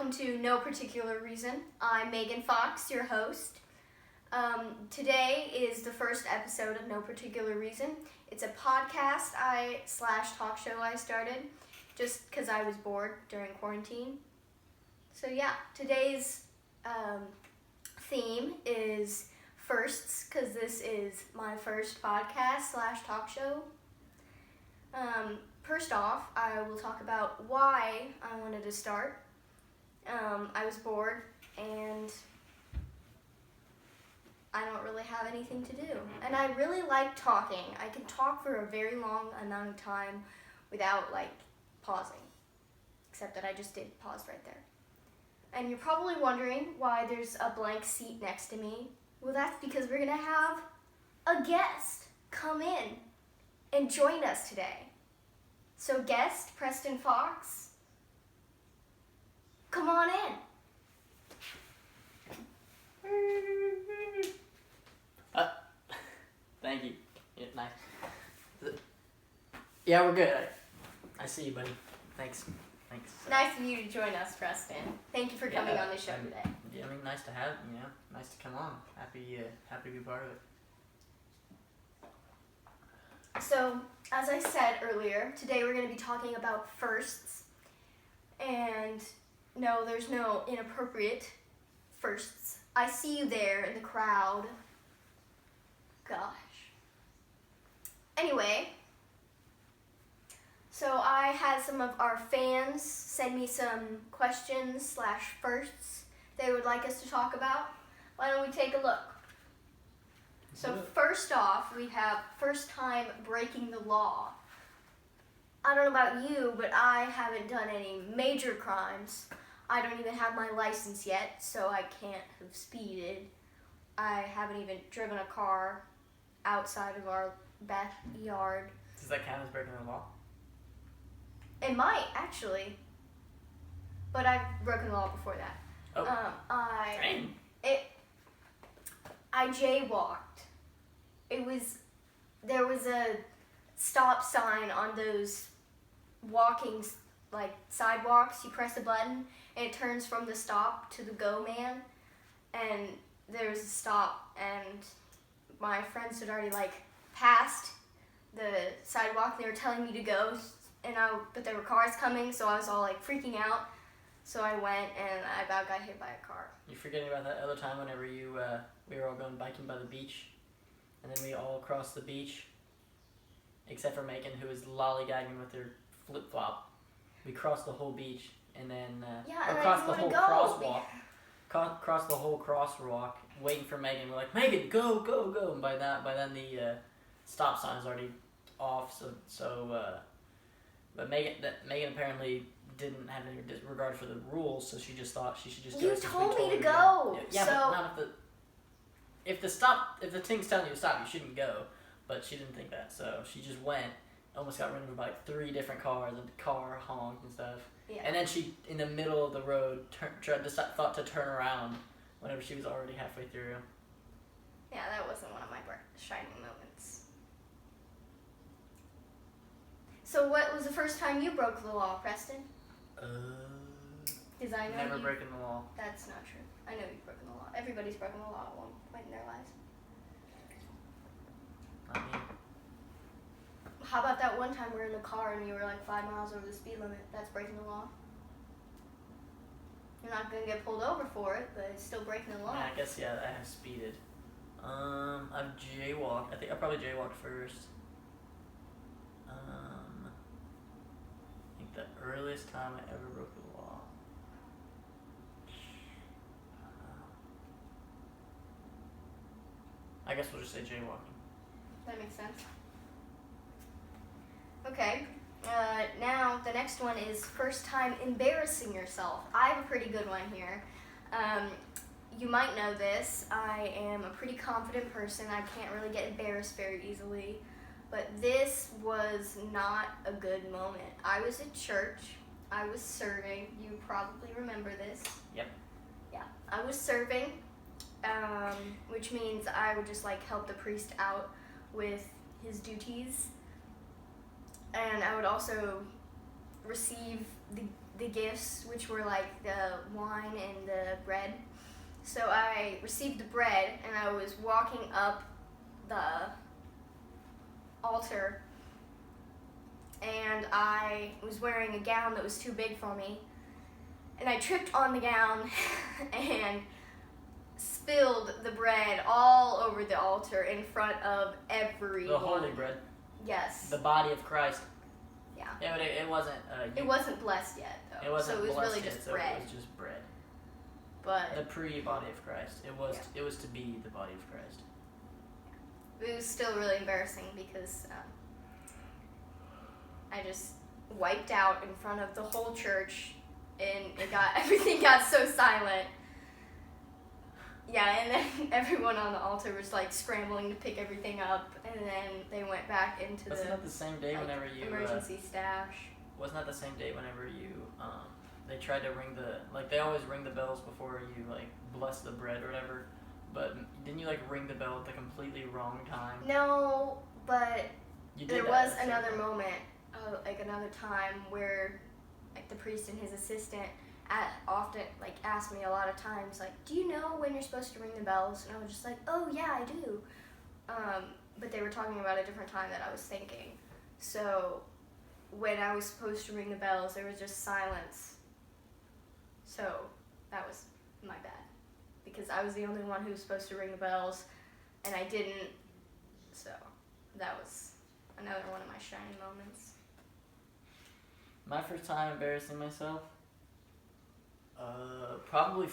welcome to No Particular Reason. I'm Megan Fox, your host. Today is the first episode of No Particular Reason. It's a podcast slash talk show I started just because I was bored during quarantine. So yeah, today's theme is firsts, because this is my first podcast slash talk show. First off, I will talk about why I wanted to start. I was bored and I don't really have anything to do. And I really like talking. I can talk for a very long amount of time without pausing. Except that I just did pause right there. And you're probably wondering why there's a blank seat next to me. Well, that's because we're gonna have a guest come in and join us today. So guest, Preston Fox, come on in. Thank you. Yeah, nice. Yeah, we're good. I see you, buddy. Thanks. Nice of you to join us, Preston. Thank you for coming on the show today. Yeah, I mean, nice to have you. Nice to come on. Happy to be part of it. So, as I said earlier, today we're going to be talking about firsts. And no, there's no inappropriate firsts. I see you there in the crowd. Gosh. Anyway, so I had some of our fans send me some questions slash firsts they would like us to talk about. Why don't we take a look? So first off, we have first time breaking the law. I don't know about you, but I haven't done any major crimes. I don't even have my license yet, so I can't have speeded. I haven't even driven a car outside of our backyard. Does that count as breaking the law? It might, actually. But I've broken the law before that. Oh. I jaywalked. There was a stop sign on those walking sidewalks. You press a button and it turns from the stop to the go man. And there was a stop and my friends had already passed the sidewalk. They were telling me to go, but there were cars coming, so I was all freaking out. So I went and I about got hit by a car. You forgetting about that other time whenever we were all going biking by the beach, and then we all crossed the beach, except for Megan, who was lollygagging with her flip flop. We crossed the whole beach, and then crossed the whole crosswalk. Crossed the whole crosswalk, waiting for Megan. We're like, Megan, go, go, go! And by then the stop sign is already off. But Megan apparently didn't have any regard for the rules, so she just thought she should just go. You told me to go. Yeah, so... but not if the thing's telling you to stop, you shouldn't go. But she didn't think that, so she just went. Almost got run over by 3 different cars, and the car honked and stuff. Yeah. And then she, in the middle of the road, thought to turn around whenever she was already halfway through. Yeah, that wasn't one of my shining moments. So what was the first time you broke the law, Preston? Because I know never breaking the law. That's not true. I know you've broken the law. Everybody's broken the law at one point in their lives. Not me. How about that one time we were in the car and you were 5 miles over the speed limit? That's breaking the law. You're not going to get pulled over for it, but it's still breaking the law. Yeah, I guess, I have speeded. I've jaywalked. I think I probably jaywalked first. I think the earliest time I ever broke the law. I guess we'll just say jaywalking. That makes sense. Okay, now the next one is first time embarrassing yourself. I have a pretty good one here. You might know this. I am a pretty confident person. I can't really get embarrassed very easily. But this was not a good moment. I was at church. I was serving. You probably remember this. Yep. Yeah, I was serving, which means I would just help the priest out with his duties. And I would also receive the gifts, which were like the wine and the bread. So I received the bread, and I was walking up the altar, and I was wearing a gown that was too big for me, and I tripped on the gown and spilled the bread all over the altar in front of everyone. The holy bread. Yes. The body of Christ. Yeah. Yeah, but it wasn't. It wasn't blessed yet, though. It wasn't so it was blessed really yet, just so bread. it was just bread. But The pre-body of Christ. It was. Yeah. It was to be the body of Christ. it was still really embarrassing because I just wiped out in front of the whole church, and everything got so silent. Yeah, and then everyone on the altar was like scrambling to pick everything up, and then they went back into Wasn't that the same day whenever you emergency stash? Wasn't that the same day whenever you they tried to ring they always ring the bells before you like bless the bread or whatever, but didn't you like ring the bell at the completely wrong time? No, but You did there that was at the same another time. moment, like another time where like the priest and his assistant often like asked me a lot of times like, do you know when you're supposed to ring the bells? And I was just like, oh yeah, I do. But they were talking about a different time that I was thinking. So when I was supposed to ring the bells, there was just silence. So that was my bad, because I was the only one who was supposed to ring the bells, and I didn't. So that was another one of my shining moments. My first time embarrassing myself. Probably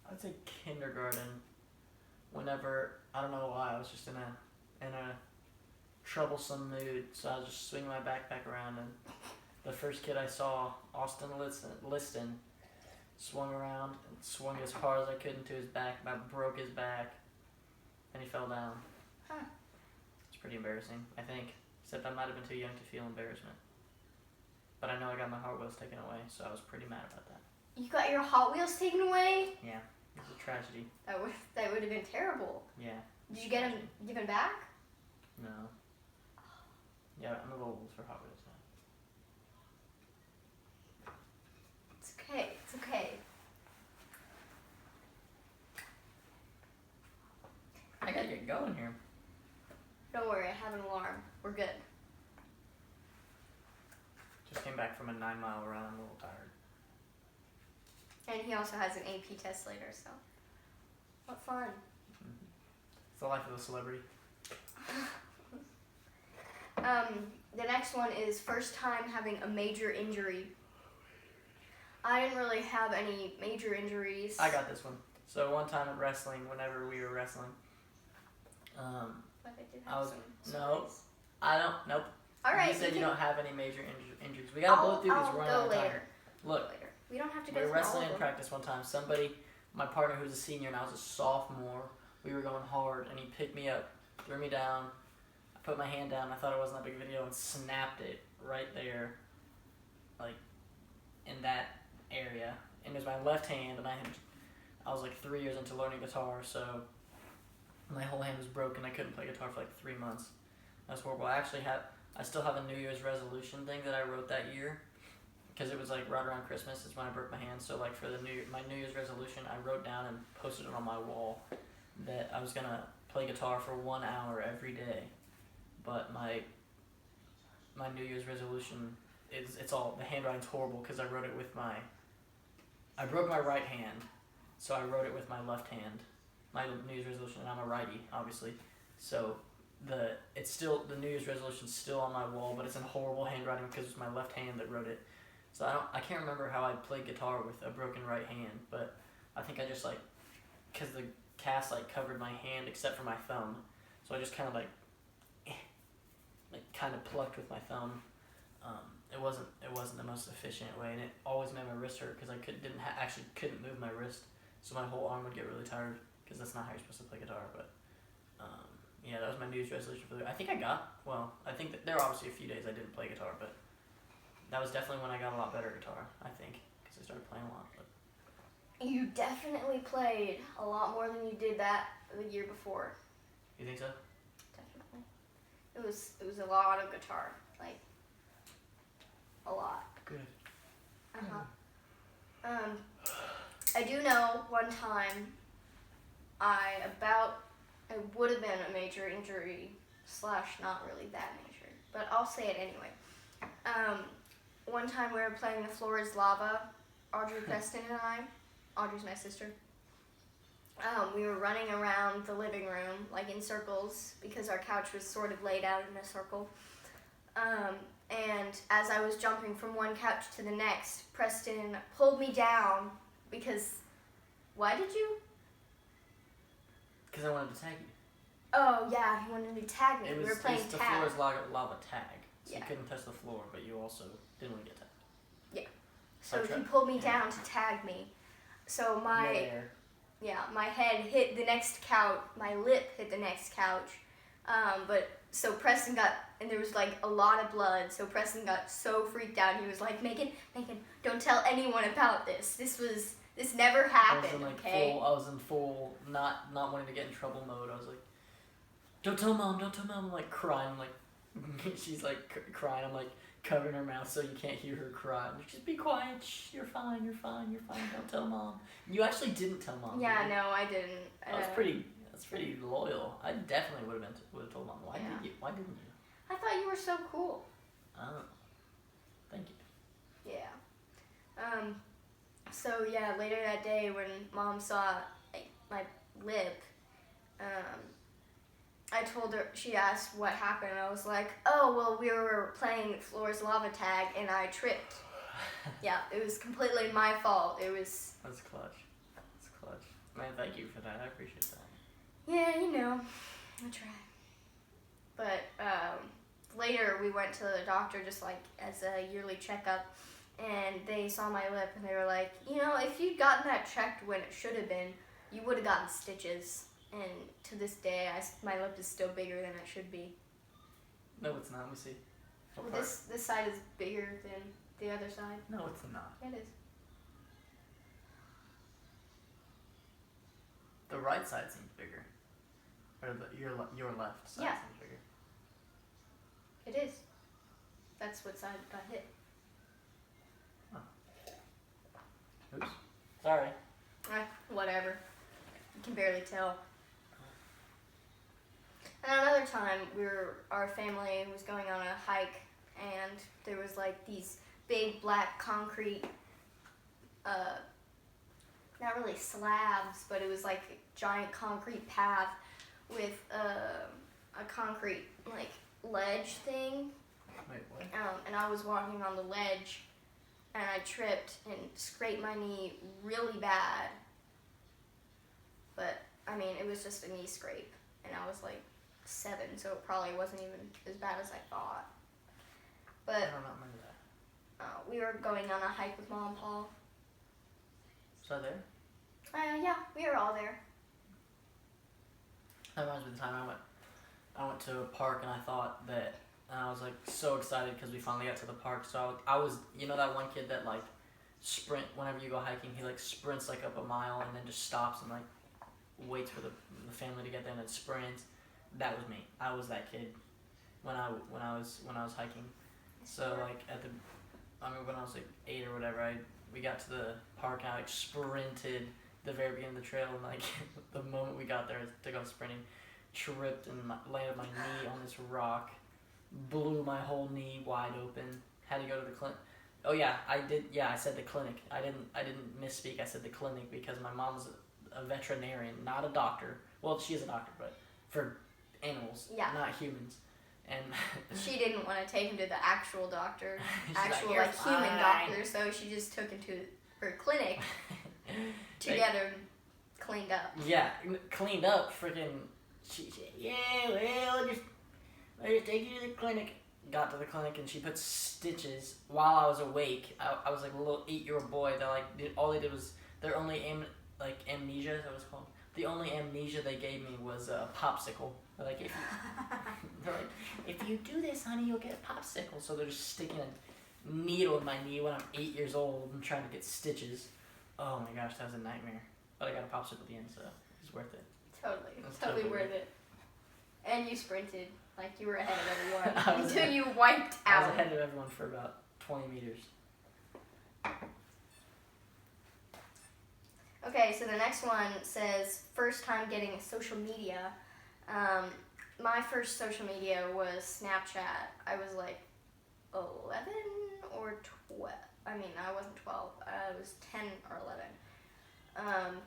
I'd say kindergarten. Whenever, I don't know why, I was just in a troublesome mood, so I was just swinging my backpack around, and the first kid I saw, Austin Liston, swung around and swung as hard as I could into his back, about broke his back, and he fell down. Huh. It's pretty embarrassing, I think. Except I might have been too young to feel embarrassment. But I know I got my Hot Wheels taken away, so I was pretty mad about that. You got your Hot Wheels taken away? Yeah, it was a tragedy. That would have been terrible. Yeah. Did you get them given back? No. Yeah, I'm a little old for Hot Wheels now. It's okay. It's okay. I gotta get going here. Don't worry, I have an alarm. We're good. Just came back from a 9-mile run. I'm a little tired. And he also has an AP test later, so what fun. It's the life of a celebrity. The next one is first time having a major injury. I didn't really have any major injuries. I got this one. So one time at wrestling, whenever we were wrestling, But I did have some nope. stories. Nope. All right. You said you don't have any major injuries. We gotta blow through these one I'll at go a time. later. Look, Later. We don't have to we go were through wrestling all in of them. practice one time. My partner who was a senior and I was a sophomore, we were going hard, and he picked me up, threw me down. I put my hand down. I thought it wasn't that big of a deal, and snapped it right there, like in that area. And it was my left hand, and I was like 3 years into learning guitar, so my whole hand was broken. I couldn't play guitar for like 3 months. That's horrible. I still have a New Year's resolution thing that I wrote that year, because it was like right around Christmas is when I broke my hand. So like for my New Year's resolution, I wrote down and posted it on my wall that I was gonna play guitar for 1 hour every day. But my New Year's resolution it's all, the handwriting's horrible because I wrote it with I broke my right hand, so I wrote it with my left hand. My New Year's resolution, and I'm a righty, obviously. So the New Year's resolution's still on my wall, but it's in horrible handwriting because it's my left hand that wrote it. So I can't remember how I played guitar with a broken right hand, but I think I just like, because the cast like covered my hand except for my thumb, so I just kind of like kind of plucked with my thumb. It wasn't the most efficient way, and it always made my wrist hurt because I actually couldn't move my wrist, so my whole arm would get really tired because that's not how you're supposed to play guitar. But yeah, that was my New Year's resolution for the. I think that there were obviously a few days I didn't play guitar, but that was definitely when I got a lot better at guitar, I think, because I started playing a lot. But You definitely played a lot more than you did that the year before. You think so? Definitely. It was a lot of guitar, like a lot. Good. I do know one time it would have been a major injury / not really that major, but I'll say it anyway. One time we were playing The Floor is Lava, Audrey Preston and I. Audrey's my sister. We were running around the living room, like in circles, because our couch was sort of laid out in a circle. And as I was jumping from one couch to the next, Preston pulled me down because... Why did you? Because I wanted to tag you. Oh, yeah, he wanted to tag me. We were playing the tag. The Floor is Lava tag. So Yeah. you couldn't touch the floor, but you also didn't want to get tagged. Yeah. So he pulled me down to tag me. So my head hit the next couch, my lip hit the next couch. So Preston got, and there was like a lot of blood, so Preston got so freaked out. He was like, Megan, don't tell anyone about this. This never happened, okay? I was in full, not wanting to get in trouble mode. I was like, don't tell mom. I'm like crying, I'm like, she's like crying. I'm like covering her mouth so you can't hear her cry. I'm like, just be quiet. Shh, you're fine. Don't tell mom. You actually didn't tell mom. Yeah, no, I didn't. That's pretty loyal. I definitely would have told mom. Why didn't you? I thought you were so cool. Oh, thank you. Yeah. So yeah, later that day when mom saw my lip, I told her, she asked what happened, and I was like, oh, well, we were playing Floor's Lava Tag, and I tripped. Yeah, it was completely my fault. That's clutch. Man, thank you for that. I appreciate that. Yeah, you know, I try. But later we went to the doctor just like as a yearly checkup, and they saw my lip and they were like, you know, if you'd gotten that checked when it should have been, you would have gotten stitches. And to this day, my lip is still bigger than it should be. No, it's not. Let me see. Well, this side is bigger than the other side. No, it's not. It is. The right side seems bigger. Or your left side seems bigger. It is. That's what side got hit. Oh. Oops. Sorry. Whatever. You can barely tell. And another time, our family was going on a hike, and there was like these big black concrete, not really slabs, but it was like a giant concrete path with a concrete like ledge thing. Wait, what? And I was walking on the ledge, and I tripped and scraped my knee really bad. But I mean, it was just a knee scrape, and I was like 7, so it probably wasn't even as bad as I thought. But I don't remember that. We were going on a hike with Mom and Paul. Was I there? Yeah, we were all there. That reminds me of the time I went to a park and I was like so excited because we finally got to the park. So I was, you know, that one kid that like sprint whenever you go hiking, he like sprints like up a mile and then just stops and like waits for the family to get there and then sprints. That was me. I was that kid when I was hiking. So like when I was like 8 or whatever, we got to the park and I like sprinted the very beginning of the trail, and like the moment we got there to go sprinting, tripped and landed my knee on this rock, blew my whole knee wide open. Had to go to the clinic. Oh yeah, I did. Yeah, I said the clinic. I didn't misspeak. I said the clinic because my mom's a veterinarian, not a doctor. Well, she is a doctor, but for animals, not humans. And she didn't want to take him to the actual doctor, actual like human doctor, so she just took him to her clinic to get him cleaned up. Yeah, cleaned up, freaking. I'll just take you to the clinic. Got to the clinic and she put stitches while I was awake. I was like a little 8-year-old boy. They're like, all they did was their only amnesia. Is that what it's called? The only amnesia they gave me was a popsicle. They're like, if you do this, honey, you'll get a popsicle. So they're just sticking a needle in my knee when I'm 8 years old and trying to get stitches. Oh my gosh, that was a nightmare. But I got a popsicle at the end, so it's worth it. Totally worth it. And you sprinted like you were ahead of I everyone was until ahead. you wiped I was out. ahead of everyone for about 20 meters. Okay, so the next one says first time getting social media. My first social media was Snapchat. I was like 11 or 12. I mean, I wasn't 12. I was 10 or 11.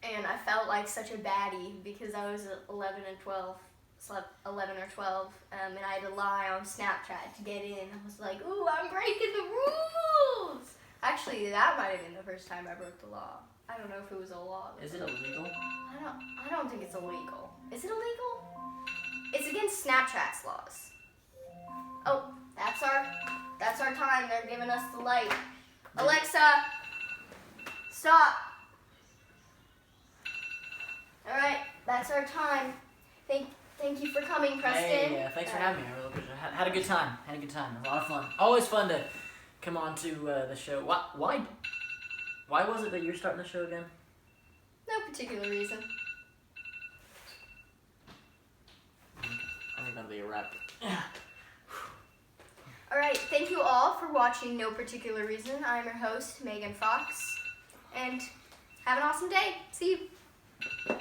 And I felt like such a baddie because I was 11 and 12. Slept 11 or 12, and I had to lie on Snapchat to get in. I was like, ooh, I'm breaking the rules! Actually, that might have been the first time I broke the law. I don't know if it was a law. Is it illegal? I don't think it's illegal. Is it illegal? It's against Snapchat's laws. Oh, that's our time. They're giving us the light. Alexa, stop. All right, that's our time. Thank you for coming, Preston. Hey, thanks for having me. I really appreciate it. Had a good time. Had a good time. A lot of fun. Always fun to come on to the show. Why was it that you were starting the show again? No particular reason. I think that'll be a wrap. All right, thank you all for watching No Particular Reason. I'm your host, Megan Fox, and have an awesome day. See you.